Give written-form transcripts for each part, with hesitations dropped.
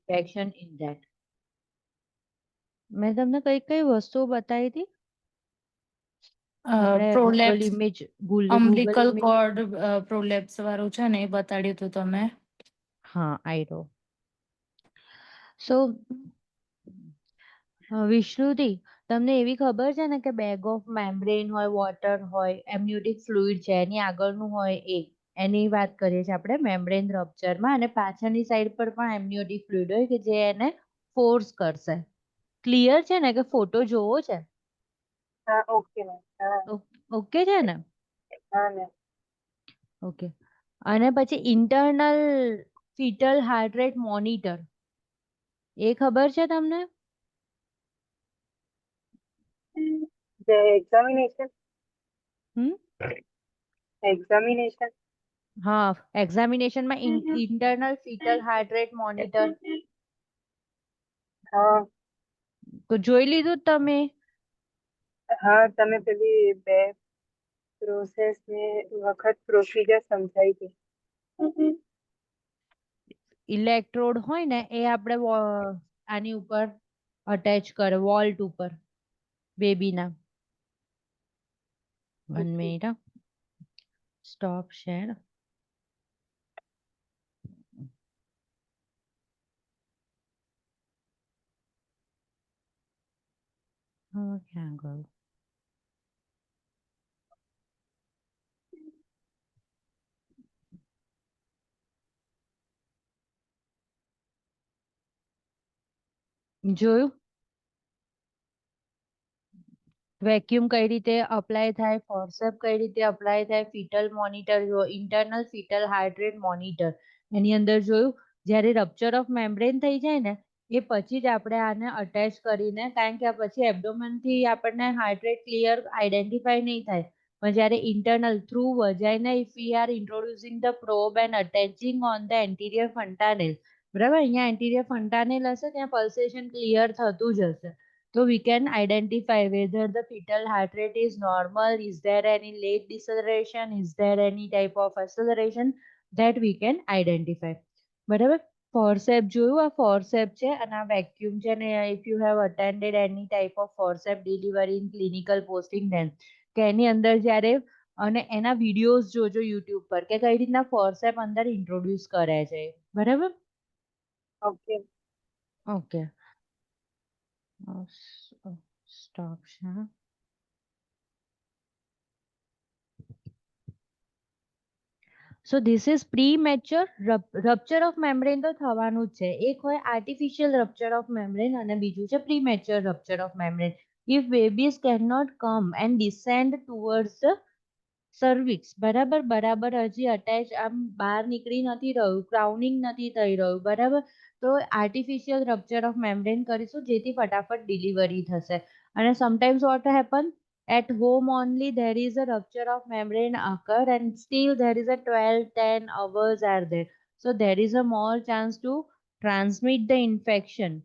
infection in that. મેં તમને કઈ કઈ વસ્તુઓ બતાવી હતી? આપણે Google prolapse, image Google umbilical image cord prolapse વાળું છે ને એ બતાડ્યું હતું તમે. હા આઈ રો. સો વિષ્ણુથી તમને એવી ખબર છે ને કે બેગ ઓફ મેમ્બ્રેન હોય, વોટર હોય, એમ્નિયોટિક ફ્લુઇડ છે, એની આગળનું હોય એ, એની વાત કરીએ છીએ આપણે મેમ્બ્રેન રપ્ચરમાં, અને પાછળની સાઈડ પર પણ એમ્નિયોટિક ફ્લુઇડ હોય કે જે એને ફોર્સ કરશે. ક્લિયર છે ને કે ફોટો જોવો છે? હા ઓકે મેમ. હા ઓકે છે ને? હા મેમ. ઓકે. અને પછી ઇન્ટરનલ ફીટલ હાર્ટ રેટ મોનિટર, એ ખબર છે તમને? The examination. Hmm Examination. હા, એક્ઝામિનેશનમાં ઇન્ટરનલ ફીટલ હાર્ટ રેટ મોનિટર હા તો જોઈ લીધું તમે? હા, તમે પેલી બે પ્રોસેસ ને વખત પ્રોસીજર સમજાઈ હતી. ઇલેક્ટ્રોડ હોય ને એ આપણે આની ઉપર અટેચ કરે, વોલ્ટ ઉપર બેબીના. 1 મિનિટ, સ્ટોપ શેર. ક્યાં ગયું? જોયું? વેક્યુમ કઈ રીતે અપ્લાય થાય, ફોર્સેપ કઈ રીતે અપ્લાય થાય, ફીટલ મોનિટર જો, ઇન્ટરનલ ફીટલ હાર્ટ રેટ મોનિટર એની અંદર જોયું. જ્યારે રપ્ચર ઓફ મેમ્બ્રેન થઈ જાય ને એ પછી જ આપણે આને અટેચ કરીને, કારણ કે પછી એબ્ડોમનથી આપણને હાર્ટ રેટ ક્લિયર આઈડેન્ટિફાઈ નહીં થાય, પણ જ્યારે internal through vagina if we are introducing the probe and attaching on the anterior fontanelle, બરાબર, અહીંયા એન્ટિરિયર ફન્ટાનેલ હશે ત્યાં પલ્સેશન ક્લિયર થતું જ હશે. So we can identify whether the fetal heart rate is normal, is there any late deceleration, is there any type of acceleration, that we can identify. બરાબર? ફોર્સેપ જોયું, આ ફોર્સેપ છે અને આ વેક્યુમ છે ને if you have attended any type of forceps delivery in clinical posting then, કે એની અંદર જ્યારે અને એના વિડીયોઝ જોજો યુટ્યુબ પર કે કઈ રીતના ફોર્સેપ અંદર ઇન્ટ્રોડ્યુસ કરે છે. બરાબર? Okay. Okay. Stop share. So this is premature rupture of membrane તો થવાનું જ છે. એક હોય artificial rupture of membrane અને બીજું છે premature rupture of membrane. If babies cannot come and descend towards the cervix, બરાબર હજી અટેચ આમ બહાર નીકળી નથી રહ્યું, ક્રાઉનિંગ નથી થઈ રહ્યું, બરાબર, તો આર્ટિફિશિયલ રપ્ચર ઓફ મેમ્બ્રેન કરીશું જેથી ફટાફટ ડિલિવરી થશે. અને sometimes what happen, at home only there is a rupture of membrane occur and still there is a 12-10 hours are there, so there is a more chance to transmit the infection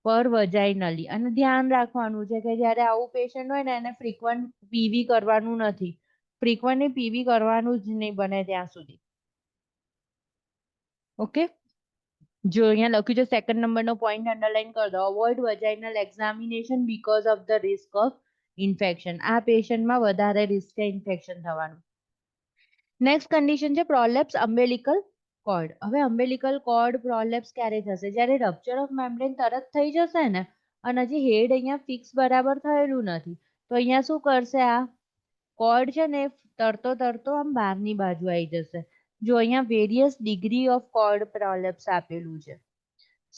પર વજાઇનલી. અને ધ્યાન રાખવાનું છે કે જ્યારે આવું patient હોય ને એને ફ્રીક્વન્ટ પીવી કરવાનું નથી, ફ્રીક્વન્ટલી પીવી કરવાનું જ નહીં બને ત્યાં સુધી. ઓકે, જો અહીંયા લખ્યું છે સેકન્ડ નંબરનો પોઈન્ટ અંડરલાઈન કરી દો, avoid vaginal examination because of the risk of infection. આ પેશન્ટમાં વધારે રિસ્ક છે ઇન્ફેક્શન થવાનું. નેક્સ્ટ કન્ડિશન છે પ્રોલેપ્સ અમ્બેલિકલ કોર્ડ. હવે અમ્બેલિકલ કોર્ડ પ્રોલેપ્સ ક્યારે થશે? જ્યારે રપ્ચર ઓફ મેમ્બ્રેન તરત થઈ જશે ને અને હજી હેડ અહીંયા ફિક્સ બરાબર થયેલું નથી, તો અહીંયા શું કરશે, આ કોર્ડ છે ને તરતો આમ બહારની બાજુ આવી જશે. જો અહીંયા various degree of cord prolapse આપેલું છે.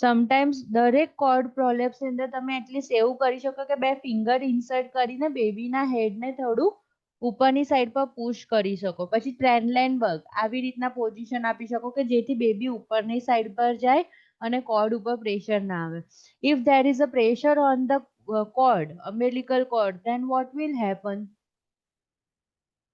સમટાઈમ્સ દરેક કોર્ડ પ્રોલેપ્સ ની અંદર તમે એટલીસ્ટ એવું કરી શકો કે બે ફિંગર ઇન્સર્ટ કરીને બેબીના હેડને થોડું ઉપરની સાઈડ પર પુશ કરી શકો, પછી ટ્રેનલેનબર્ગ આવી રીતના પોઝિશન આપી શકો કે જેથી બેબી ઉપરની સાઈડ પર જાય અને કોર્ડ ઉપર પ્રેશર ના આવે. If there is a pressure on the cord, umbilical cord, then what will happen?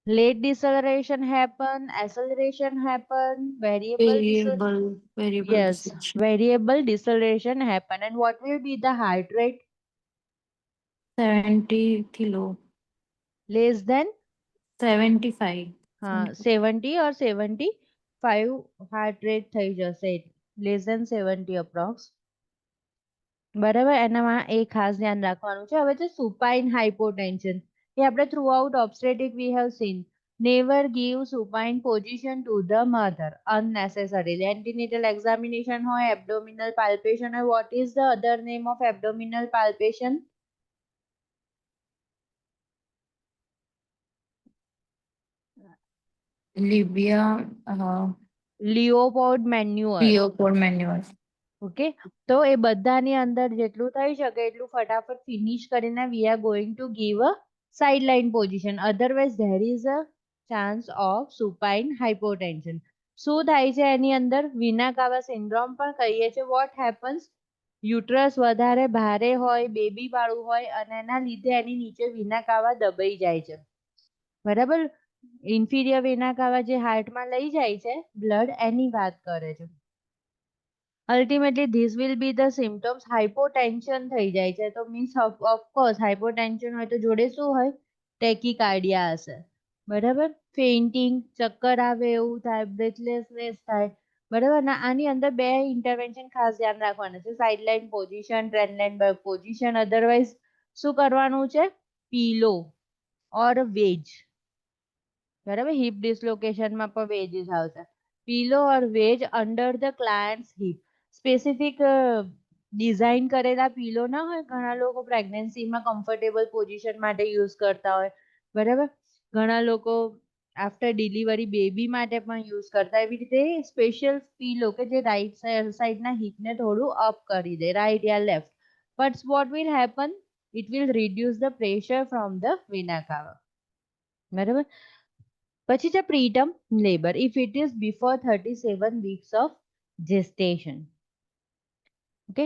Late deceleration happen, acceleration happen, variable yes, deceleration. variable deceleration happen. And what will be the heart rate? 70 kilo. Less than 75. 70 or 75 heart rate થઈ જશે, less than 70 approx. બરાબર, એનામાં એ ખાસ ધ્યાન રાખવાનું છે. હવે છે સુપાઇન હાઇપોટેન્શન. એ આપણે throughout obstetric we have seen. Never give supine position to the mother unnecessarily. Antenatal examination હોય, એબ્ડોમિનલ પાલ્પેશન હોય. What is the other name of abdominal palpation? લિબિયા Leopold manoeuvre. Leopold manoeuvre. Okay, તો એ બધાની અંદર જેટલું થઈ શકે એટલું ફટાફટ ફિનિશ કરીને we are going to give a sideline position. Otherwise there is a chance of supine hypotension. શું થાય છે એની અંદર? વિના કાવા સિન્ડ્રોમ પણ કહીએ છીએ. What happens? યુટ્રસ વધારે ભારે હોય, બેબી વાળું હોય અને એના લીધે એની નીચે વિના કાવા દબાઈ જાય છે. બરાબર, ઇન્ફિરિયર વેના કાવા જે હાર્ટમાં લઈ જાય છે બ્લડ, એની વાત કરે છે. Ultimately this will be the symptoms. Hypotension થઈ જાય છે તો મીન્સ ઓફકોર્સ હાઇપોટેન્શન હોય તો જોડે શું હોય? ટેકીકાર્ડિયા હશે. બરાબર, ફેઇન્ટિંગ, ચક્કર આવે એવું થાય, બ્રેથલેસનેસ થાય. બરાબર ને, આની અંદર બે ઇન્ટરવેન્શન ખાસ ધ્યાન રાખવાના છે. Sideline position, Trendelenburg position. Otherwise શું કરવાનું છે? પીલો ઓર વેજ. બરાબર, હિપ ડિસ્લોકેશનમાં પણ વેજીસ આવશે. Pillow or wedge under the client's hip. Specific design કરેલા પીલો ના હોય, ઘણા લોકો પ્રેગ્નન્સીમાં કમ્ફર્ટેબલ પોઝિશન માટે યુઝ કરતા હોય. બરાબર, ઘણા લોકો આફ્ટર ડિલિવરી બેબી માટે પણ યુઝ કરતા. એવી રીતે સ્પેશિયલ પીલો કે જે રાઈટ સાઈડના હિપને થોડું અપ કરી દે, રાઈટ યા left. But what will happen? It will reduce the pressure from the vena cava. બરાબર, પછી છે preterm labour. If it is before 37 weeks of gestation. Okay,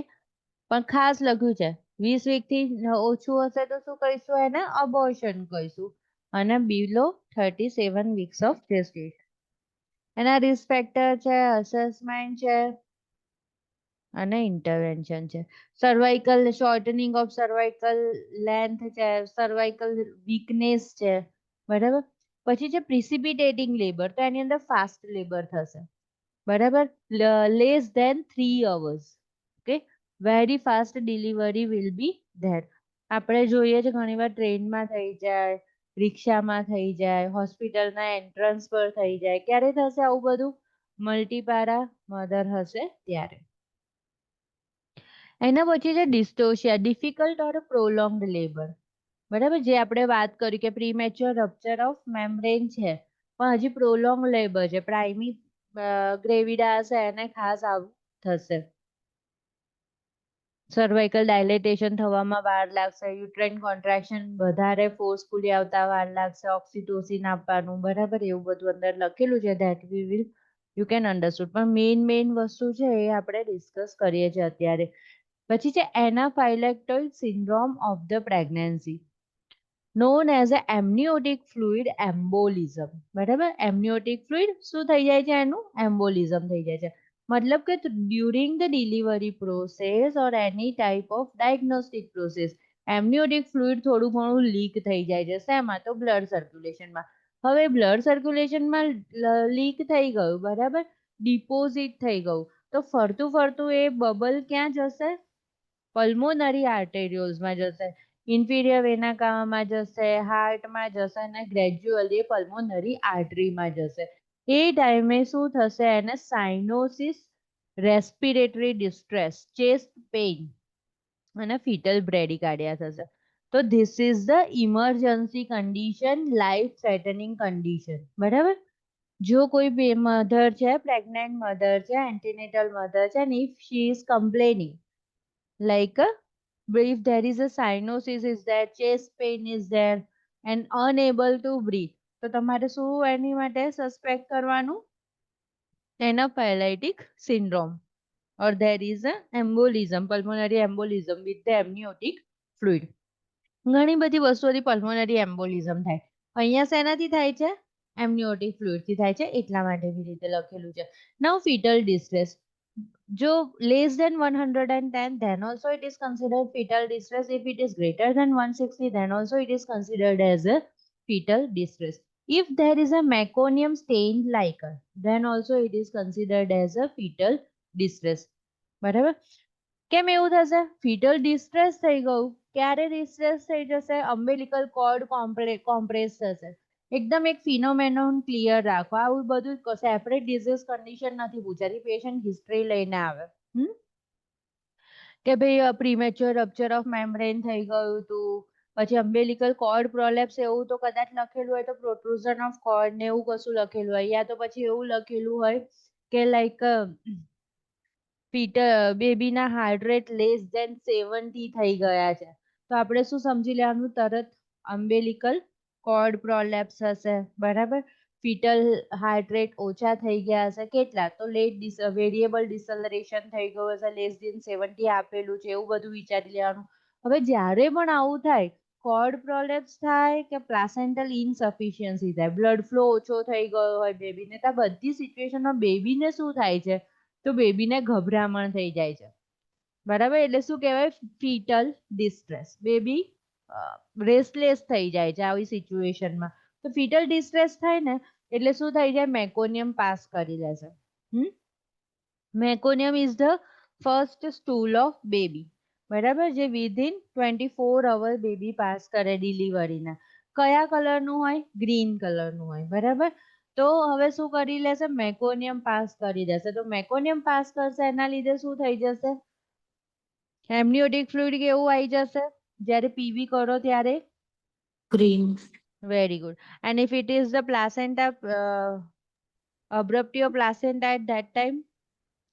પણ ખાસ લખ્યું છે 20 વીક થી ઓછું હશે તો શું કહીશું? એને અબોર્શન કહીશું. અને બિલો 37 વીક્સ ઓફ જેસ્ટેશન. એના રિસ્ક ફેક્ટર છે, અસેસમેન્ટ છે અને ઇન્ટરવેન્શન છે. સર્વાઇકલ શોર્ટનિંગ ઓફ સર્વાઇકલ લેન્થ છે, સર્વાઇકલ વીકનેસ છે. બરાબર, પછી છે પ્રિસિપિટેટિંગ લેબર. તો એની અંદર ફાસ્ટ લેબર થશે. બરાબર, less than 3 hours. Okay, very fast delivery will be there. આપણે જોઈએ છે ઘણીવાર ટ્રેનમાં થઈ જાય, રિક્ષામાં થઈ જાય, હોસ્પિટલના એન્ટ્રન્સ પર થઈ જાય. ક્યારે થશે આવું બધું? મલ્ટીપારા મધર હશે ત્યારે. એના પછી છે ડિસ્ટોશિયા, ડિફિકલ્ટ ઓર પ્રોલોંગ્ડ લેબર. બરાબર, જે આપણે વાત કરી કે પ્રીમેચ્યોર રપ્ચર ઓફ મેમ્બ્રેન છે પણ હજી પ્રોલોંગ લેબર છે. પ્રાઇમી ગ્રેવિડા હશે એને ખાસ આવું થશે. સર્વાઇકલ ડાયલેટેશન થવામાં વાર લાગશે, યુટ્રાઇન કોન્ટ્રાક્શન વધારે ફોર્સફુલી આવતા વાર લાગશે, ઓક્સિટોસિન આપવાનું. બરાબર, એવું બધું અંદર લખેલું છે. That we will you can understood. પણ મેઇન વસ્તુ છે એ આપણે ડિસ્કસ કરીએ છીએ અત્યારે. પછી છે anaphylactoid syndrome of the pregnancy, known as a amniotic fluid embolism. બરાબર, એમનિયોટિક ફ્લુઇડ શું થઈ જાય છે? એનું એમ્બોલિઝમ થઈ જાય છે. મતલબ કે during the delivery process or any type of diagnostic process amniotic fluid થોડું ઘણું લીક થઈ જાય છે. શેમાં? તો બ્લડ સર્ક્યુલેશનમાં. હવે બ્લડ સર્ક્યુલેશનમાં લીક થઈ ગયું, બરાબર, ડિપોઝિટ થઈ ગયું, તો ફરતું ફરતું એ બબલ ક્યાં જશે? પલ્મોનરી આર્ટેરિયોલ્સમાં જશે, ઇન્ફિરિયર વેના કાવામાં જશે, હાર્ટમાં જશે અને ગ્રેજ્યુઅલી પલ્મોનરી આર્ટરીમાં જશે. એ ટાઈમે શું થશે? એને cyanosis, respiratory distress, chest pain અને ફીટલ બ્રેડિકાર્ડિયા થશે. તો this is the emergency condition, life threatening condition. બરાબર, જો કોઈ મધર છે, પ્રેગ્નેન્ટ મધર છે, એન્ટીનેટલ મધર છે, અને if she is complaining like if there is a cyanosis is there, chest pain is there and unable to breathe, તો તમારે શું એની માટે સસ્પેક્ટ કરવાનું? એનાફાઇલેટિક syndrome or there is a embolism, pulmonary embolism with the amniotic fluid. ઘણી બધી વસ્તુઓથી pulmonary એમ્બોલિઝમ થાય. અહીંયા શેનાથી થાય છે? એમનિયોટિક ફ્લુઇડથી થાય છે, એટલા માટે એવી રીતે લખેલું છે. નાઉ ફીટલ ડિસ્ટ્રેસ. જો less than 110 then also it is considered fetal distress. If it is greater than 160 then also it is considered as a fetal distress. If there is a meconium stained lichen then also it is considered as a fetal distress. બરાબર, કેમ એવું થશે? ફીટલ distress થઈ ગયું. ક્યારે distress થઈ જશે? અમ્બિલિકલ cord compress થશે. એકદમ એક ફિનોમેનોન ક્લિયર રાખો. આવું બધું સેપરેટ ડિઝીઝ કન્ડિશન નથી પૂછાતી, પેશન્ટ હિસ્ટ્રી લઈને આવે. કે ભાઈ પ્રીમેચ્યોર રપ્ચર ઓફ મેમ્બ્રેન થઈ ગયું હતું, પછી અમ્બિલિકલ કોર્ડ પ્રોલેપ્સ એવું તો કદાચ લખેલું હોય તો પ્રોટ્રુઝન ઓફ કોર્ડ ને એવું કશું લખેલું હોય, યા તો પછી એવું લખેલું હોય કે લાઈક બેબીના હાર્ટ રેટ લેસ ધેન 70 થઈ ગયા છે, તો આપણે શું સમજી લેવાનું? તરત અમ્બિલિકલ કોર્ડ પ્રોલેપ્સ હશે. બરાબર. ફીટલ હાર્ટ રેટ ઓછા થઈ ગયા હશે. કેટલા? તો વેરિયેબલ ડિસલરેશન થઈ ગયું હશે, લેસ ધેન 70 આપેલું છે, એવું બધું વિચારી લેવાનું. હવે જ્યારે પણ આવું થાય, કોર્ડ પ્રોલેપ્સ થાય કે પ્લાસેન્ટલ ઇનસફિશિયન્સી થાય, બ્લડ ફ્લો ઓછો થઈ ગયો હોય બેબીને, તો આ બધી સિચ્યુએશનમાં બેબીને શું થાય છે? તો બેબીને ગભરામણ થઈ જાય છે. બરાબર. એટલે શું કહેવાય? ફીટલ ડિસ્ટ્રેસ. બેબી રેસ્ટલેસ થઈ જાય છે આવી સિચ્યુએશનમાં. તો ફીટલ ડિસ્ટ્રેસ થાય ને એટલે શું થઈ જાય? મેકોનિયમ પાસ કરી લેશે. Meconium is the first stool of baby. બરાબર. જે વિધિન 24 અવર બેબી પાસ કરે ડિલિવરીના. કયા કલરનું હોય? ગ્રીન કલરનું હોય. બરાબર. તો હવે શું કરી લેશે? મેકોનિયમ પાસ કરી દેશે. તો મેકોનિયમ પાસ કરશે એના લીધે શું થઈ જશે? એમનિયોટિક ફ્લુઇડ કેવું આવી જશે જ્યારે પીવી કરો ત્યારે? green, very good. And if it is the placenta abruptio placenta at that time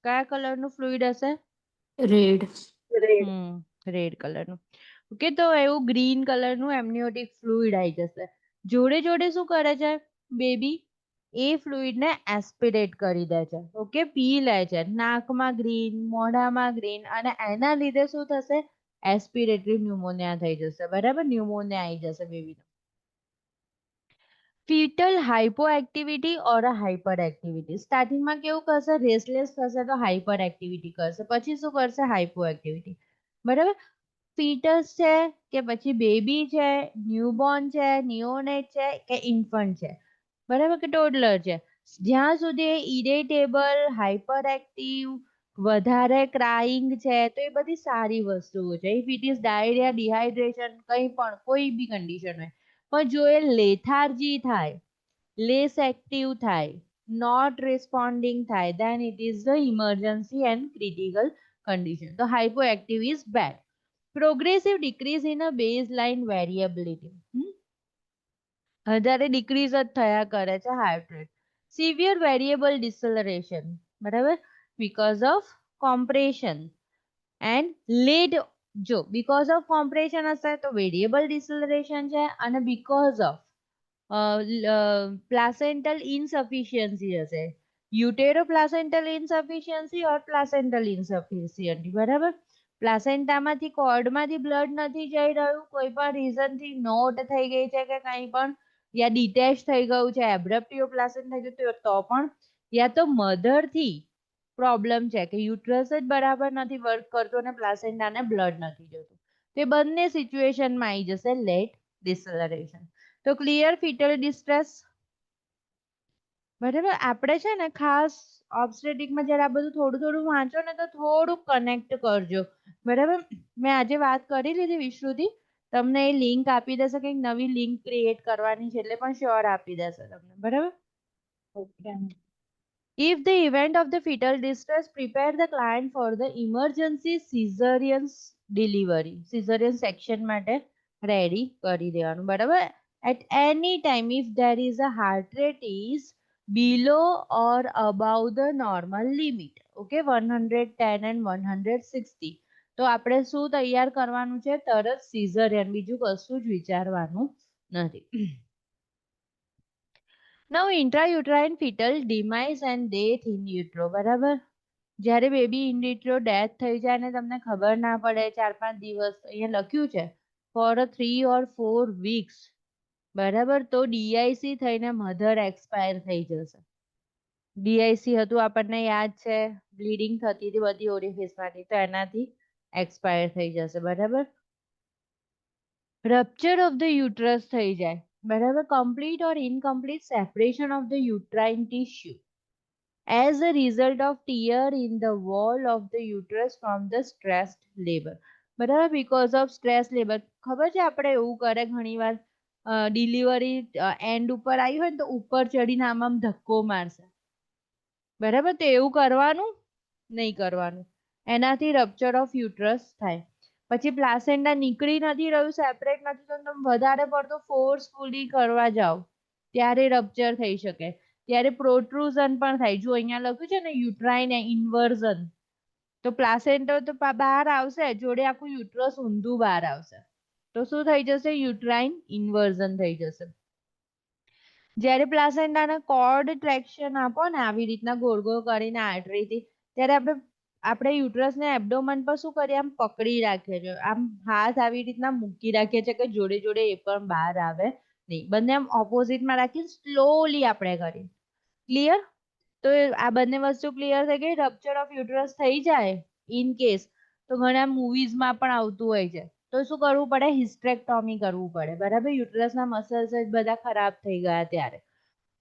કયા કલરનું ફ્લુઇડ હશે? red, red. રેડ કલરનું. ઓકે. તો એવું ગ્રીન કલરનું એમનિયોટિક ફ્લુઇડ આવી જશે. જોડે જોડે શું કરે છે બેબી? એ ફ્લુઇડને એસ્પિરેટ કરી દે છે. ઓકે. પી લે છે. નાકમાં ગ્રીન, મોઢામાં ગ્રીન, અને એના લીધે શું થશે? એસ્પિરેટરી ન્યુમોનિયા થઈ જશે. બરાબર. ન્યુમોનિયા આવી જશે બેબીને. ફીટલ હાઇપોએક્ટિવિટી ઓર હાઇપર એક્ટિવિટી. સ્ટાર્ટિંગમાં કેવું કરશે? રેસ્ટલેસ થશે તો હાઇપર એક્ટિવિટી કરશે. પછી શું કરશે? Hypo activity. બરાબર. ફીટસ છે કે પછી બેબી છે, ન્યૂબોર્ન છે, નિયોનેટ છે કે ઇન્ફન્ટ છે, બરાબર, કે ટોડલર છે, જ્યાં સુધી ઇરિટેબલ, હાઇપર એક્ટિવ, વધારે ક્રાઇંગ છે, તો એ બધી સારી વસ્તુઓ છે. If it is diarrhoea, dehydration, કંઈ પણ કોઈ બી કન્ડિશન હોય, પણ જો એ લેથાર્જી થાય, લેસ એક્ટિવ થાય, નોટ રિસ્પોન્ડિંગ થાય, then it is the emergency and critical condition. તો hypoactive is bad. Progressive decrease in a baseline variability. જ્યારે ડિક્રીઝ જ થયા કરે છે heart rate. Severe variable deceleration. બરાબર. Because of compression and lead. જો બીકોઝ ઓફ કોમ્પ્રેશન હશે તો વેરિયેબલ ડિસલરેશન છે, અને બીકોઝ ઓફ પ્લાસેન્ટલ ઇનસફિશિયન્સી હશે, યુટેરો પ્લાસેન્ટલ ઇનસફિશિયન્સી ઓર પ્લાસેન્ટલ ઇનસફિશિયન્સી. બરાબર. પ્લાસેન્ટામાંથી કોર્ડમાંથી બ્લડ નથી જઈ રહ્યું, કોઈ પણ રીઝનથી નોટ થઈ ગઈ છે કે કંઈ પણ, યા ડિટેચ થઈ ગયું છે, એબ્રપ્ટિયો પ્લાસેન્ટ થઈ ગયું તો પણ, યા તો મધરથી પ્રોબ્લેમ છે કે યુટ્રસ જ બરાબર નથી વર્ક કરતો અને પ્લાસેન્ટાને બ્લડ નથી જતું. તે બંને સિચ્યુએશનમાં આવી જશે લેટ ડિસલરેશન. તો ક્લિયર ફીટલ ડિસ્ટ્રેસ. બરાબર. આપણે છે ને ખાસ ઓબ્સ્ટેટિકમાં જ્યારે આ બધું થોડું થોડું વાંચો ને તો થોડું કનેક્ટ કરજો. બરાબર. મેં આજે વાત કરી લીધી વિશ્રુતિ, તમને એ લિંક આપી દેશે, કંઈક નવી લિંક ક્રિએટ કરવાની છે એટલે પણ શ્યોર આપી દેશે તમને. બરાબર. Okay. If the event of the fetal distress, prepare the client for the emergency cesarean delivery. Cesarean section માટે રેડી કરી દેવાનું. બરાબર. At any time, if there is a heart rate is below or above the normal limit, okay, 110 and 160, તો આપણે શું તૈયાર કરવાનું છે? તરત સિઝરિયન. બીજું કશું જ વિચારવાનું નથી. Now intrauterine fetal demise and death in utero. બરાબર. જ્યારે બેબી ઇન વિટ્રો ડેથ થઈ જાય અને તમને ખબર ના પડે, 4-5 દિવસ, અહીંયા લખ્યું છે ફોર 3 or 4 weeks. બરાબર. તો ડીઆઈસી થઈને મધર એક્સપાયર થઈ જશે. ડીઆઈસી હતું આપણને યાદ છે, બ્લીડિંગ થતી હતી બધી ઓરિફિસમાંથી, તો એનાથી એક્સપાયર થઈ જશે. બરાબર. રપ્ચર ઓફ ધ યુટ્રસ થઈ જાય. બરાબર. Complete or incomplete separation of the uterine tissue as a result of tear in the wall of the uterus from the stressed labor. બરાબર, because of stress labor. ખબર છે આપણે એવું કરે ઘણીવાર ડિલિવરી એન્ડ ઉપર આવી હોય ને તો ઉપર ચડીને આમ ધક્કો મારશે. બરાબર, તો એવું કરવાનું નહીં કરવાનું. એનાથી રપ્ચર ઓફ યુટ્રસ થાય. પછી પ્લાસેન્ટા નીકળી નથી રહ્યું, સેપરેટ નથી થયું, તમે વધારે પડતો ફોર્સફુલી કરવા જાઓ ત્યારે રપ્ચર થઈ શકે. ત્યારે પ્રોટ્રુઝન પણ થાય. જો અહીંયા લખ્યું છે ને યુટ્રાઇન ઇન્વર્ઝન, તો પ્લાસેન્ટા તો બહાર આવશે, જોડે આખું યુટ્રસ ઊંધું બહાર આવશે. તો શું થઈ જશે? યુટ્રાઇન ઇન્વર્ઝન થઈ જશે. જ્યારે પ્લાસેન્ટાને કોર્ડ ટ્રેક્શન આપો ને આવી રીતના ગોળ ગોળ કરીને આર્ટરીથી, ત્યારે આપણે યુટ્રસને એબ્ડોમન પર શું કરીએ? આમ પકડી રાખીએ છીએ, આમ હાથ આવી રીતના મૂકી રાખીએ છીએ કે જોડે જોડે એ પણ બહાર આવે નહીં. બંને આમ ઓપોઝિટમાં રાખી સ્લોલી આપણે કરીએ. ક્લિયર? તો આ બંને વસ્તુ ક્લિયર થઈ ગઈ. રપ્ચર ઓફ યુટ્રસ થઈ જાય ઇન કેસ, તો ઘણા મૂવીઝમાં પણ આવતું હોય છે. તો શું કરવું પડે? હિસ્ટ્રેક્ટોમી કરવું પડે. બરાબર, યુટ્રસના મસલ્સ બધા ખરાબ થઈ ગયા ત્યારે.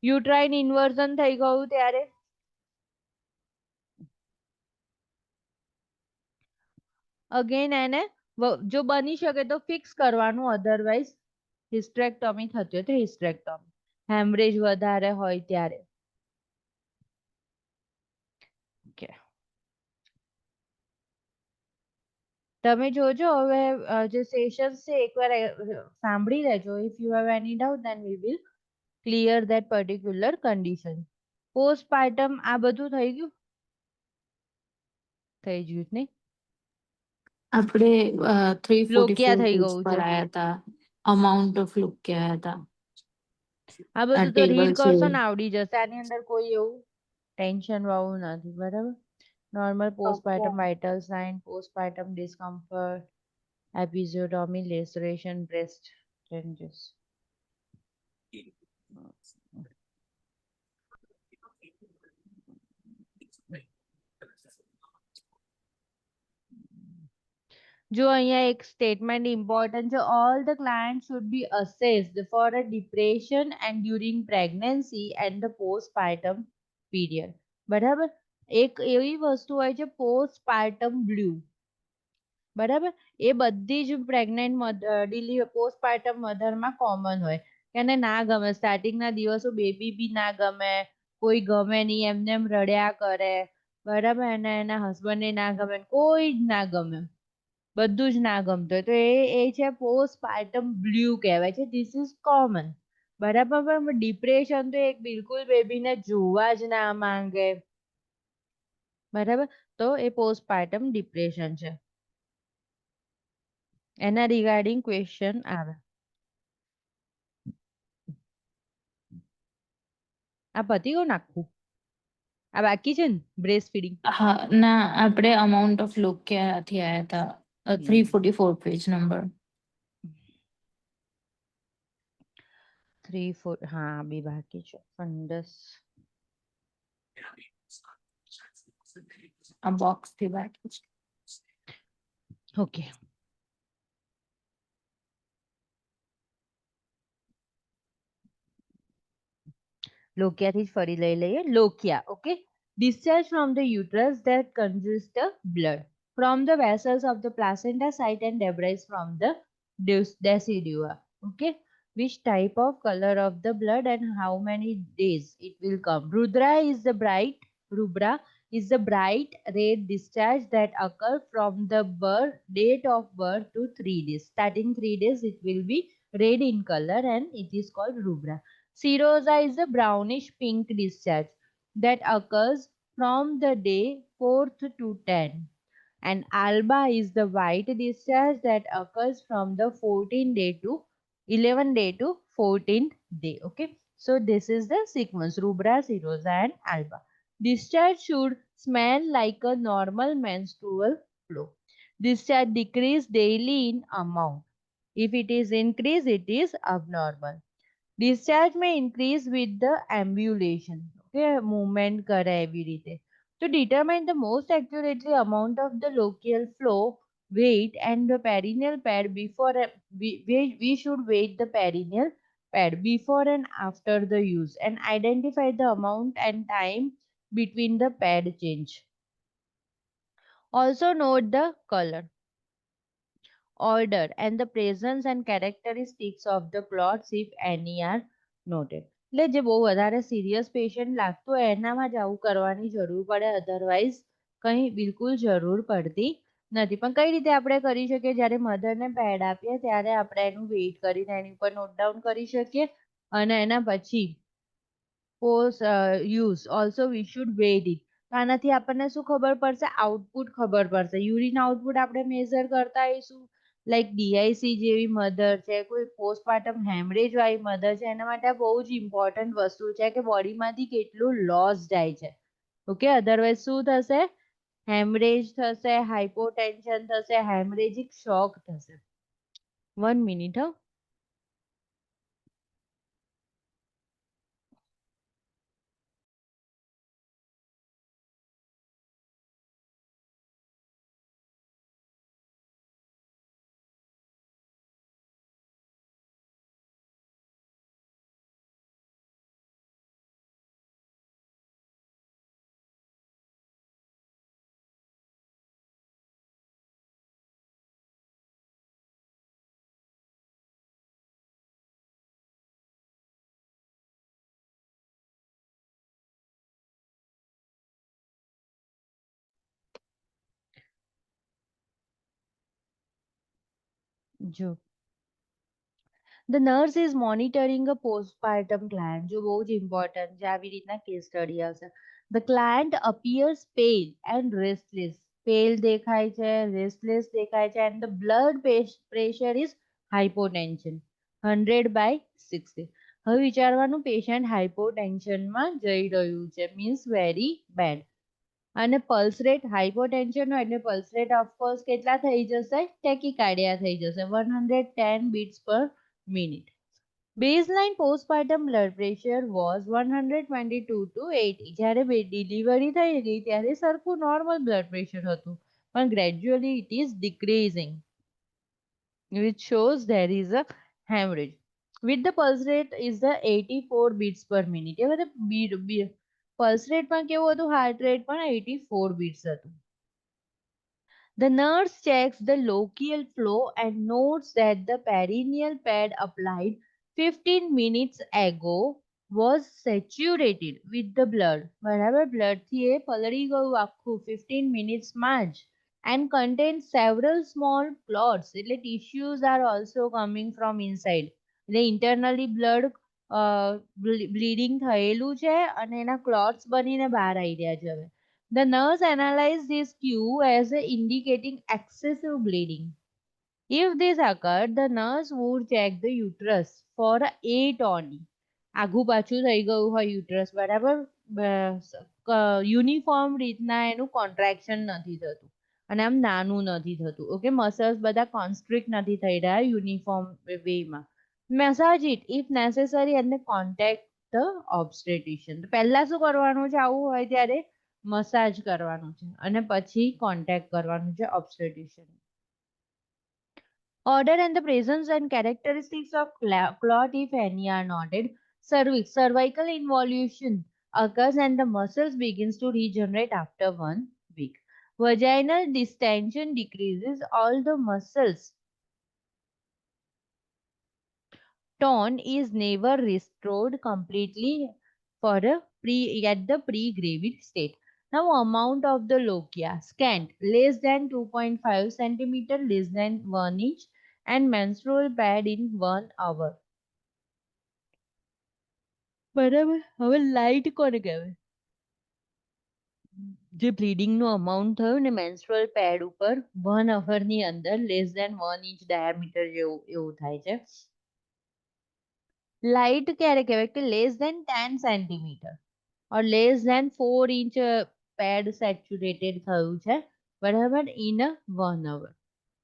યુટ્રાઇન ઇન્વર્ઝન થઈ ગયું ત્યારે અગેન એને જો બની શકે તો ફિક્સ કરવાનું, અધરવાઇઝ હિસ્ટ્રેક્ટોમી થતી હોય તો હિસ્ટ્રેક્ટોમી. હેમરેજ વધારે હોય ત્યારે. ઓકે, તમે જોજો હવે જે સેશન્સ છે એકવાર સાંભળી લેજો. If you have any doubt then we will clear that particular condition. Postpartum આ બધું થઈ ગયું? થઈ ગયું જ નહીં? આપણે લોકિયા 344 થઈ પેજ ગયું પર છે. આયા હતા. અમાઉન્ટ ઓફ લોકિયા હતા. આ બધું તો table રીડ છે. કરશો ને આવડી જશે. આની અંદર કોઈ એવું ટેન્શન વાળું નથી. બરાબર, normal postpartum vital sign, postpartum discomfort, episiotomy, laceration, breast changes. જો અહીંયા એક સ્ટેટમેન્ટ ઇમ્પોર્ટન્ટ છે. All the client should be assessed for a depression and during pregnancy and the postpartum period. બરાબર, એક એવી વસ્તુ હોય છે પોસ્ટપાર્ટમ બ્લુ. બરાબર, એ બધી જ પ્રેગ્નેન્ટ પોસ્ટપાર્ટમ મધરમાં કોમન હોય. એને ના ગમે, સ્ટાર્ટિંગના દિવસો બેબી બી ના ગમે, કોઈ ગમે નહીં, એમને એમ રડ્યા કરે. બરાબર, અને એના હસબન્ડને ના ગમે, કોઈ જ ના ગમે, બધું જ ના ગમતું હોય. તો એ છે પોસ્ટપાર્ટમ બ્લુ કહેવાય છે. This is common. બરાબર, પણ ડિપ્રેશન તો એક બિલકુલ બેબીને જોવા જ ના માંગે. બરાબર, તો એ પોસ્ટપાર્ટમ ડિપ્રેશન છે. એના રિગાર્ડિંગ ક્વેશ્ચન આવે. આ પતી ગયું નાખવું? આ બાકી છે ને બ્રેસ્ટ ફીડિંગ? હા, ના, આપણે અમાઉન્ટ ઓફ લોકિયાથી આયા હતા. 344 પેજ નંબર. 3 4 હા, બી બાકી છે. ફંડસ આ બોક્સ થી બાકી છે. ઓકે. લોકિયાથી જ ફરી લઈ લઈએ. લોકિયા, okay. Discharge from the uterus that consists of blood from the vessels of the placenta site and debris from the decidua. Okay. Which type of color of the blood and how many days it will come? Rubra is the bright red discharge that occur from the date of birth to 3 days. Starting 3 days it will be red in color and it is called rubra. Serosa is the brownish pink discharge that occurs from the day 4th to 10. And alba is the white discharge that occurs from the 14th day to 11th day to 14th day. Okay. So this is the sequence: rubra, serosa and alba. Discharge should smell like a normal menstrual flow. Discharge decrease daily in amount. If it is increased, it is abnormal. Discharge may increase with the ambulation. Okay, movement કરે એવી રીતે. To determine the most accurately amount of the lochial flow, weight and the perineal pad before we should weight the perineal pad before and after the use and identify the amount and time between the pad change. Also note the color, order and the presence and characteristics of the clots if any are noted. એટલે જે બહુ વધારે serious patient લાગતું હોય એનામાં જ આવું કરવાની જરૂર પડે, અધરવાઇઝ કંઈ બિલકુલ જરૂર પડતી નથી. પણ કઈ રીતે આપણે કરી શકીએ, જ્યારે મધરને પેડ આપીએ ત્યારે આપણે એનું વેઇટ કરીને એની ઉપર નોટ ડાઉન કરી શકીએ અને એના પછી post use also we should wait it. આનાથી આપણને શું ખબર પડશે, આઉટપુટ ખબર પડશે. યુરિન આઉટપુટ આપણે મેઝર કરતા હોઈશું, લાઈક ડીઆઈસી જેવી મધર છે, કોઈ પોસ્ટપાર્ટમ હેમરેજ વાળી મધર છે, એના માટે આ બહુ જ ઇમ્પોર્ટન્ટ વસ્તુ છે કે બોડીમાંથી કેટલું લોસ જાય છે. ઓકે, અધરવાઇઝ શું થશે, હેમરેજ થશે, હાઇપોટેન્શન થશે, હેમરેજિક શોક થશે. 1 મિનિટ. જો The nurse is monitoring a postpartum client. જો બહુ જ ઇમ્પોર્ટન્ટ છે, આવી રીતના કેસ સ્ટડી આવશે. The client appears pale and restless. Pale દેખાય છે, restless દેખાય છે, and the blood pressure is hypotension 100/60. હવે વિચારવાનું, પેશન્ટ હાઇપોટેન્શનમાં જઈ રહ્યું છે, મીન્સ વેરી બેડ. અને પલ્સ રેટ હાઇપોટેન્શન હોય એટલે પલ્સ રેટ ઓફકોર્સ કેટલા થઈ જશે, ટેકીકાર્ડિયા થઈ જશે, 110 beats per minute. Baseline postpartum blood pressure was 122 to 80. જ્યારે ડિલિવરી થઈ ગઈ ત્યારે સરખું નોર્મલ બ્લડ પ્રેશર હતું, પણ gradually it is decreasing, which shows there is a hemorrhage. With the pulse rate is the 84 beats per minute. એ બધા pulse rate પણ કેવું હતું, હાર્ટ રેટ પણ 84 beats હતું. The nurse checks the lochial flow and notes that the perineal pad applied 15 minutes ago was saturated with the blood. બરાબર, બ્લડથી એ પલળી ગયું આખું 15 મિનિટ્સમાં જ, and contains several small clots. એટલે tissues are also coming from inside. એટલે internally blood bleeding થયેલું છે અને એના clots બનીને બહાર આવી રહ્યા છે. હવે The nurse analyzed this cue as indicating excessive bleeding. If this occurred, the nurse would check the uterus for atony. આઘું પાછું થઈ ગયું હોય યુટ્રસ, બરાબર, યુનિફોર્મ રીતના એનું કોન્ટ્રાક્શન નથી થતું અને આમ નાનું નથી થતું. ઓકે, મસલ્સ બધા કોન્સ્ટ્રિક્ટ નથી થઈ રહ્યા યુનિફોર્મ વેમાં. મેસાજ ઇટ ઇફ નેસેસરી અને કોન્ટેક્ટ ધ ઓબ્સ્ટેટ્રિશિયન. પહેલા શું કરવાનું છે, આવું હોય ત્યારે મસાજ કરવાનું છે અને પછી કોન્ટેક્ટ કરવાનું છે ઓબ્સ્ટેટ્રિશિયન. Order and the presence and characteristics of clot if any are noted. Cervical involution occurs and the muscles begins to regenerate after 1 week. Vaginal distension decreases, all the muscles tone is never restored completely for at the pre-gravid state. Now amount of the lochia, scant, less than 2.5 cm, less than 1 inch, and menstrual pad in 1 hour. બરાબર, હવે light કોને કહેવાય, જે bleeding નું amount થયું ને menstrual pad ઉપર 1 hour ની અંદર લેસ દેન 1 inch ડાયામીટર જેવું એવું થાય છે. લાઇટ ક્યારે કહેવાય કે less than 10 centimetre or less than 4 inch pad saturated થયું છે, બરાબર, in 1 hour.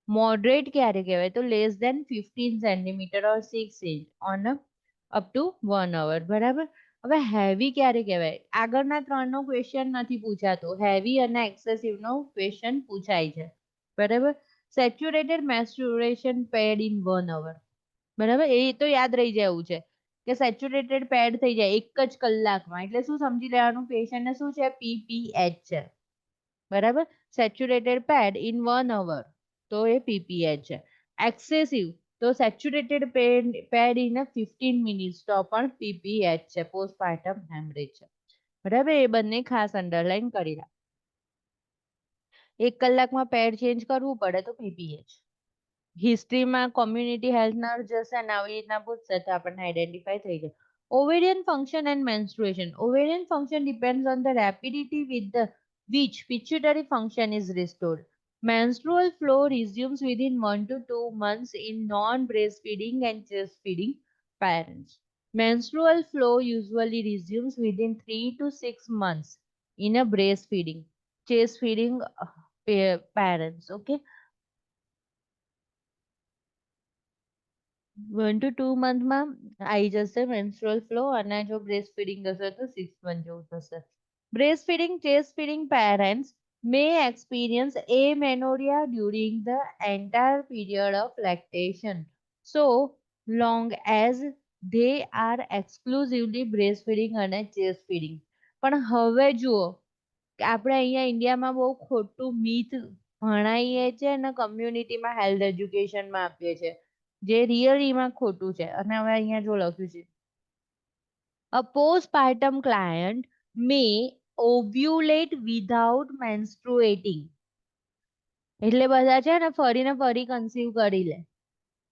Moderate ક્યારે કહેવાય તો less than 15 centimetre or 6 inch on up to 1 hour. બરાબર. હવે હેવી ક્યારે કહેવાય, આગળના ત્રણનો ક્વેશ્ચન નથી પૂછાતો, હેવી અને એક્સેસિવ નો ક્વેશ્ચન પૂછાય છે. બરાબર, સેચ્યુરેટેડ મેસ્ટુરેશન પેડ ઇન 1 hour. બરાબર, એ તો યાદ રહી જાય એવું છે કે સેચ્યુરેટેડ પેડ થઈ જાય એક જ કલાકમાં, એટલે શું સમજી લેવાનું, પેશન્ટને શું છે, પીપીએચ છે, બરાબર. સેચ્યુરેટેડ પેડ ઇન 1 hour, તો એ પીપીએચ છે. એક્સેસિવ, તો સેચ્યુરેટેડ પેડ ઇન 15 મિનિટ્સ, તો પણ પીપીએચ છે, પોસ્ટપાર્ટમ હેમરેજ છે, બરાબર. એ બંને ખાસ અંડરલાઈન કરી રાખ. 1 કલાકમાં પેડ ચેન્જ કરવું પડે તો પીપીએચ. હિસ્ટ્રીમાં કોમ્યુનિટી હેલ્થ નર્સ જશે અને આવી રીતના પૂછશે તો આપણને આઈડેન્ટિફાઈ થઈ જાય. Ovarian function and menstruation. Ovarian function depends on the rapidity with the which pituitary function is restored. Menstrual flow resumes within 1 to 2 months in non-breastfeeding and chest-feeding parents. Menstrual flow usually resumes within 3 to 6 months in a breastfeeding, chest-feeding parents. Okay. 1 to 2 મંથમાં આવી જશે menstrual flow, અને જો breast feeding હશે તો 6 month જેવું થશે. Breast feeding, chest feeding parents may experience amenorrhea during the entire period of lactation, so long as they are exclusively breastfeeding અને chest feeding. પણ હવે જુઓ કે આપણે અહીંયા ઇન્ડિયામાં બહુ ખોટું મીથ ભણાઈએ છે અને કમ્યુનિટીમાં હેલ્થ એજ્યુકેશનમાં આપીએ છે, જે રિયલીમાં ખોટું છે. અને હવે અહીંયા જો લખ્યું છે, a postpartum client may ovulate without menstruating. એટલે બધા છે ને ફરી કન્સીવ કરી લે,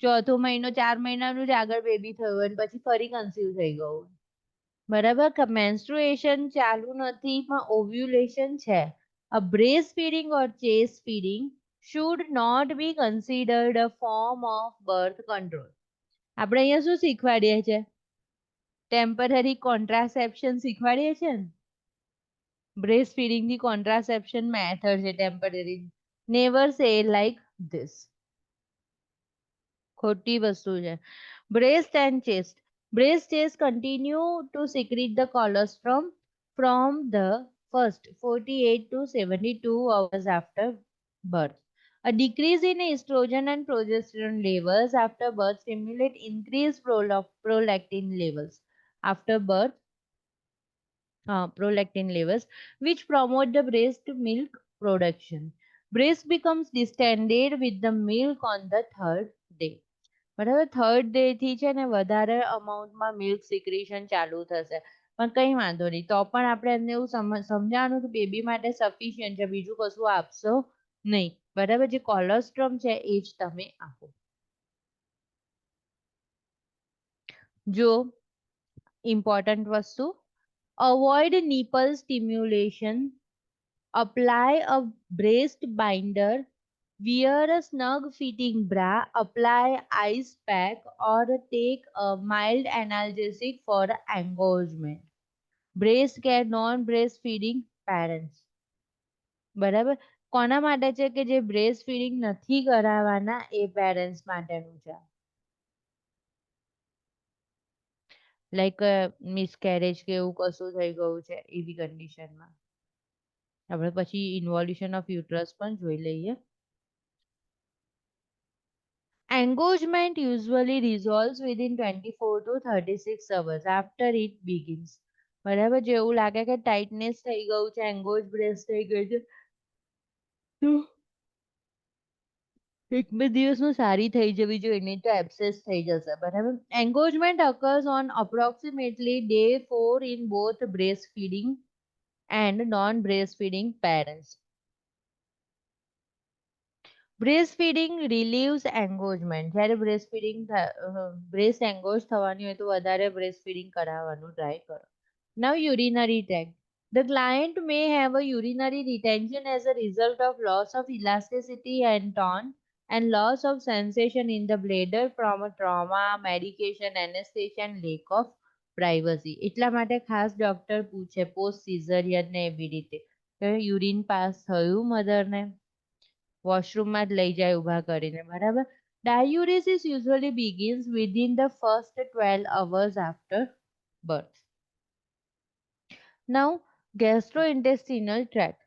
ચોથો મહિનો 4 મહિનાનું જ આગળ બેબી થયું અને પછી ફરી કન્સીવ થઈ ગયું, બરાબર. કે મેન્સ્ટ્રુએશન ચાલુ નથી પણ ઓવ્યુલેશન છે. A breastfeeding or chest feeding should not be considered a form of birth control. આપણે અહીંયા શું શીખવાડીએ છે, ટેમ્પરરી કોન્ટ્રાસેપ્શન શીખવાડીએ છે ને. બ્રેસ્ટ ફીડિંગ ની કોન્ટ્રાસેપ્શન મેથડ છે ટેમ્પરરી. નેવર સે લાઈક ધીસ, ખોટી વસ્તુ છે. Breast and chest. Breast chest continue to secrete the colostrum from the first 48 to 72 hours after birth. A decrease in estrogen and progesterone levels after birth stimulate increased prolactin levels after birth, prolactin levels, which promote the breast milk production. Breast becomes distended with the milk on the third day. બરાબર. Third day થી છે ને વધારે અમાઉન્ટમાં milk secretion ચાલુ થશે, પણ કઈ વાંધો નહીં, તો પણ આપણે એમને એવું સમજાવવાનું કે બેબી માટે સફિશિયન્ટ છે, બીજું કશું આપશો નહીં, બરાબર. જે કોલોસ્ટ્રમ છે એ જ તમે આપો. જો ઇમ્પોર્ટન્ટ વસ્તુ, avoid nipple stimulation, apply a breast binder, wear a snug fitting bra, apply ice pack or take a mild analgesic for engorgement. Breast care non-breastfeeding parents. બરાબર. કોના માટે છે કે જે બ્રેસ્ટ ફીડિંગ નથી કરાવવાના એ પેરેન્ટ્સ માટેનું છે. લાઈક મિસકેરેજ કે એવું કશું થઈ ગયું છે એવી કન્ડિશનમાં. આપણે પછી ઇન્વોલ્યુશન ઓફ યુટ્રસ પણ જોઈ લઈએ. Engorgement usually resolves within 24 to 36 hours after it begins. બરાબર. જેવું લાગે કે ટાઇટનેસ થઈ ગયું છે, એંગોજ બ્રેસ્ટ થઈ ગઈ છે, તો 1-2 દિવસમાં સારી થઈ જવી જોઈએ, નહીં તો એબ્સેસ થઈ જશે, બરાબર. Engorgement occurs on approximately day 4 in both breastfeeding and non-breastfeeding parents. Breastfeeding relieves engorgement. જ્યારે breast engorge થવાની હોય તો વધારે breastfeeding કરાવવાનું ટ્રાય કરો. Now urinary tract. The client may have a urinary retention as a result of loss of elasticity and tone and loss of sensation in the bladder from a trauma, medication, anesthesia and lack of privacy. એટલા માટે ખાસ doctor પૂછે post caesarean ને એવી રીતે કે urine pass થયું મધરને, વોશરૂમમાં જ લઈ જાય ઊભા કરીને, બરાબર. Diuresis usually begins within the first 12 hours after birth. Now, gastrointestinal tract.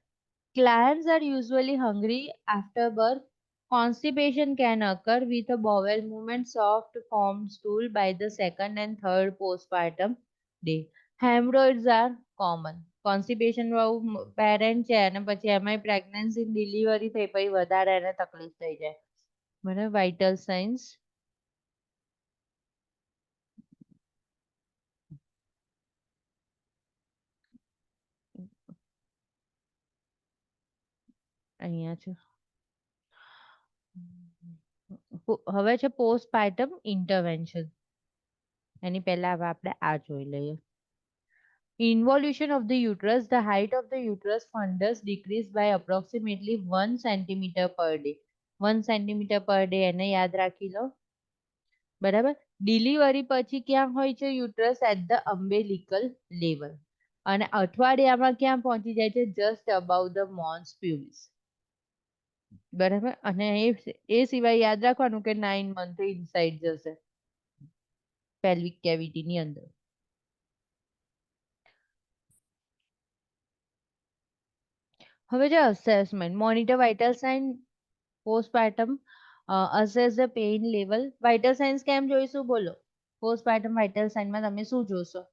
Clients are usually hungry after birth, Constipation can occur with a bowel movement soft formed stool by the second and third postpartum day. Hemorrhoids are common. Constipation વાળું parent છે અને પછી એમાંય pregnancy delivery થઈ પછી વધારે એને તકલીફ થઈ જાય. બરાબર, વાઇટલ સાઇન્સ. અહીંયા છે. હવે છે પોસ્ટપાર્ટમ ઇન્ટરવેન્શન. એની પહેલા હવે આપણે આ જોઈ લઈએ. Involution of the uterus, the height of the uterus fundus decreased by approximately 1 centimeter per day. 1 centimeter per day એને યાદ રાખી લો. બરાબર. ડિલિવરી પછી ક્યાં હોય છે uterus? At the umbilical level. અને અઠવાડિયામાં ક્યાં પહોંચી જાય છે? Just above the mons pubis. બરાબર. અને એ સિવાય યાદ રાખવાનું કે 9 મંથ ઇનસાઇડ જશે પેલ્વિક કેવિટી ની અંદર. હવે જે assessment, monitor vital sign postpartum, assess the pain level. Vital signs કેમ જોઈશું બોલો? પોસ્ટપાર્ટમ વાઇટલ સાઇનમાં તમે શું જોશો?